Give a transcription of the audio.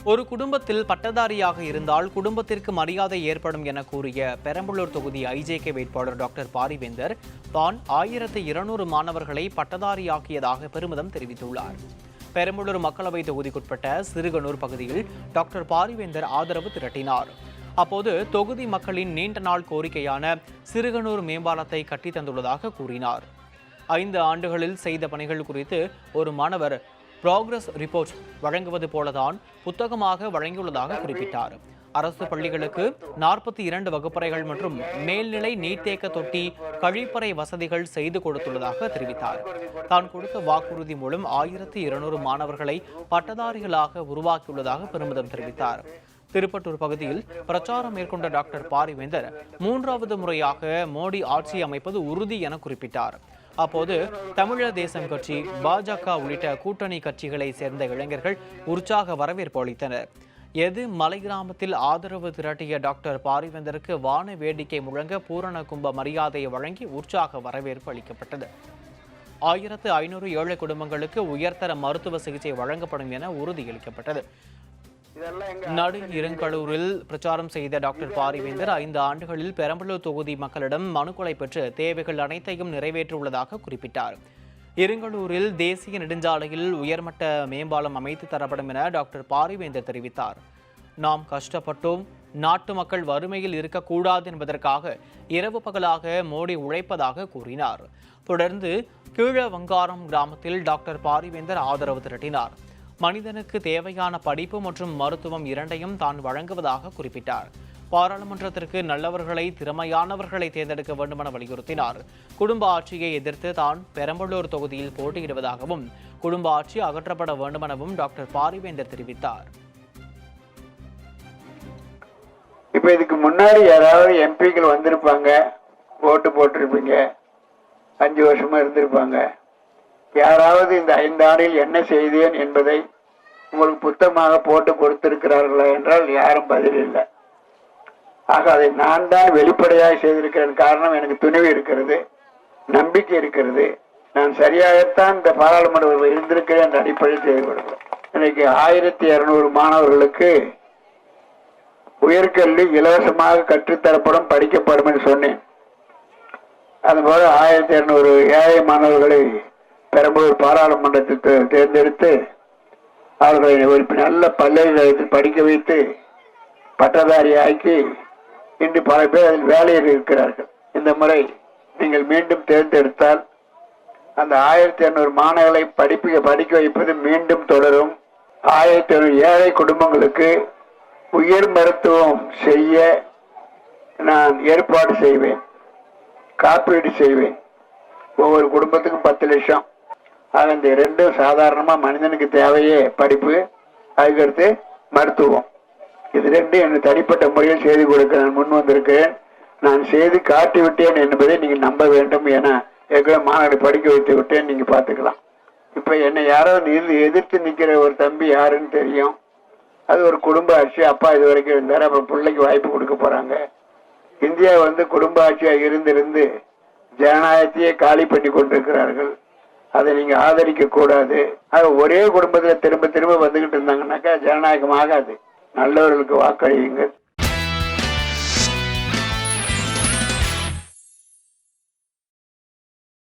ஒரு குடும்பத்தில் பட்டதாரியாக இருந்தால் குடும்பத்திற்கு மரியாதை ஏற்படும் என கூறிய பெரம்பலூர் தொகுதி ஐஜேகே வேட்பாளர் டாக்டர் பாரிவேந்தர் தான் 1200 மாணவர்களை பட்டதாரியாக்கியதாக பெருமிதம் தெரிவித்துள்ளார். பெரம்பலூர் மக்களவை தொகுதிக்குட்பட்ட சிறுகனூர் பகுதியில் டாக்டர் பாரிவேந்தர் ஆதரவு திரட்டினார். அப்போது தொகுதி மக்களின் நீண்ட நாள் கோரிக்கையான சிறுகனூர் மேம்பாலத்தை கட்டித் தந்துள்ளதாக கூறினார். 5 ஆண்டுகளில் செய்த பணிகள் குறித்து ஒரு மாணவர் ப்ராக்ரஸ் ரிப்போர்ட் வழங்குவது போலதான் புத்தகமாக வழங்கியுள்ளதாக குறிப்பிட்டார். அரசு பள்ளிகளுக்கு 42 வகுப்பறைகள் மற்றும் மேல்நிலை நீர்த்தேக்க தொட்டி, கழிப்பறை வசதிகள் செய்து கொடுத்துள்ளதாக தெரிவித்தார். தான் கொடுத்த வாக்குறுதி மூலம் 1200 மாணவர்களை பட்டதாரிகளாக உருவாக்கியுள்ளதாக பெருமிதம் தெரிவித்தார். திருப்பட்டூர் பகுதியில் பிரச்சாரம் மேற்கொண்ட டாக்டர் பாரிவேந்தர் 3வது முறையாக மோடி ஆட்சி அமைப்பது உறுதி என குறிப்பிட்டார். அப்போது தமிழர் தேசம் கட்சி, பாஜக உள்ளிட்ட கூட்டணி கட்சிகளை சேர்ந்த இளைஞர்கள் உற்சாக வரவேற்பு அளித்தனர். எது மலை கிராமத்தில் ஆதரவு திரட்டிய டாக்டர் பாரிவேந்தருக்கு வான வேடிக்கை முழங்க பூரண கும்ப மரியாதையை வழங்கி உற்சாக வரவேற்பு அளிக்கப்பட்டது. 1500 ஏழை குடும்பங்களுக்கு உயர்தர மருத்துவ சிகிச்சை வழங்கப்படும் என உறுதியளிக்கப்பட்டது. நடு இருங்கலூரில் பிரச்சாரம் செய்த டாக்டர் பாரிவேந்தர் 5 ஆண்டுகளில் பெரம்பலூர் தொகுதி மக்களிடம் மனுக்களை பெற்று தேவைகள் அனைத்தையும் நிறைவேற்றியுள்ளதாக குறிப்பிட்டார். இருங்கலூரில் தேசிய நெடுஞ்சாலையில் உயர்மட்ட மேம்பாலம் அமைத்து தரப்படும் என டாக்டர் பாரிவேந்தர் தெரிவித்தார். நாம் கஷ்டப்பட்டோம், நாட்டு மக்கள் வறுமையில் இருக்கக்கூடாது என்பதற்காக இரவு பகலாக மோடி உழைப்பதாக கூறினார். தொடர்ந்து கீழவங்காரம் கிராமத்தில் டாக்டர் பாரிவேந்தர் ஆதரவு திரட்டினார். மனிதனுக்கு தேவையான படிப்பு மற்றும் மருத்துவம் இரண்டையும் தான் வழங்குவதாக குறிப்பிட்டார். பாராளுமன்றத்திற்கு நல்லவர்களை, திறமையானவர்களை தேர்ந்தெடுக்க வேண்டும் என வலியுறுத்தினார். குடும்ப ஆட்சியை எதிர்த்து தான் பெரம்பலூர் தொகுதியில் போட்டியிடுவதாகவும் குடும்ப ஆட்சி அகற்றப்பட வேண்டும் எனவும் டாக்டர் பாரிவேந்தர் தெரிவித்தார். இப்ப இதுக்கு முன்னாடி யாராவது எம்பிக்கள் வந்திருப்பாங்க, ஓட்டு போட்டிருப்பீங்க, 5 வருஷமா இருந்திருப்பாங்க. யாராவது இந்த 5 ஆண்டில் என்ன செய்தேன் என்பதை உங்களுக்கு புத்தகமாக போட்டு கொடுத்திருக்கிறார்களா என்றால் யாரும் பதில் இல்லை. ஆக அதை நான் தான் வெளிப்படையாக செய்திருக்கிறேன். காரணம், எனக்கு துணிவு இருக்கிறது, நம்பிக்கை இருக்கிறது. நான் சரியாகத்தான் இந்த பாராளுமன்ற இருந்திருக்கிறேன் என்ற அடிப்படையில் செய்து கொடுக்கிறேன். இன்னைக்கு 1200 மாணவர்களுக்கு உயர்கல்வி இலவசமாக கற்றுத்தரப்படும், படிக்கப்படும் என்று சொன்னேன். அதுபோல 1200 ஏழை மாணவர்களை பெரம்பலூர் பாராளுமன்றத்தில் தேர்ந்தெடுத்து அவர்களை ஒரு நல்ல பல்கலைக்கழகத்தில் படிக்க வைத்து பட்டதாரி ஆக்கி இன்று பல பேர் அதில் வேலையில் இருக்கிறார்கள். இந்த முறை நீங்கள் மீண்டும் தேர்ந்தெடுத்தால் அந்த 1200 மாணவர்களை படிக்க வைப்பது மீண்டும் தொடரும். 1200 ஏழை குடும்பங்களுக்கு உயர் மருத்துவம் செய்ய நான் ஏற்பாடு செய்வேன், காப்பீடு செய்வேன். ஒவ்வொரு குடும்பத்துக்கும் 10 லட்சம். ஆக இந்த 2 சாதாரணமா மனிதனுக்கு தேவையே படிப்பு, அதுக்கடுத்து மருத்துவம். இது 2 எனக்கு தனிப்பட்ட முறையில் செய்து கொடுக்க நான் முன் வந்திருக்கிறேன். நான் செய்து காட்டிவிட்டேன் என்பதை நீங்க நம்ப வேண்டும். என ஏற்கனவே மாணவர்களை படிக்க வைத்து விட்டேன், நீங்க பாத்துக்கலாம். இப்ப என்னை யாரோ எதிர்த்து நிக்கிற ஒரு தம்பி யாருன்னு தெரியும். அது ஒரு குடும்ப ஆட்சி. அப்பா இது வரைக்கும் இருந்தாரு, அப்புறம் பிள்ளைக்கு வாய்ப்பு கொடுக்க போறாங்க. இந்தியா குடும்ப ஆட்சியா இருந்து ஜனநாயகத்தையே காலி பண்ணி கொண்டிருக்கிறார்கள். அதை நீங்க ஆதரிக்க கூடாது. அது ஒரே குடும்பத்துல திரும்ப திரும்ப வந்துகிட்டு இருந்தாங்கன்னாக்கா ஜனநாயகம் ஆகாது. நல்லவர்களுக்கு வாக்களியுங்கள்.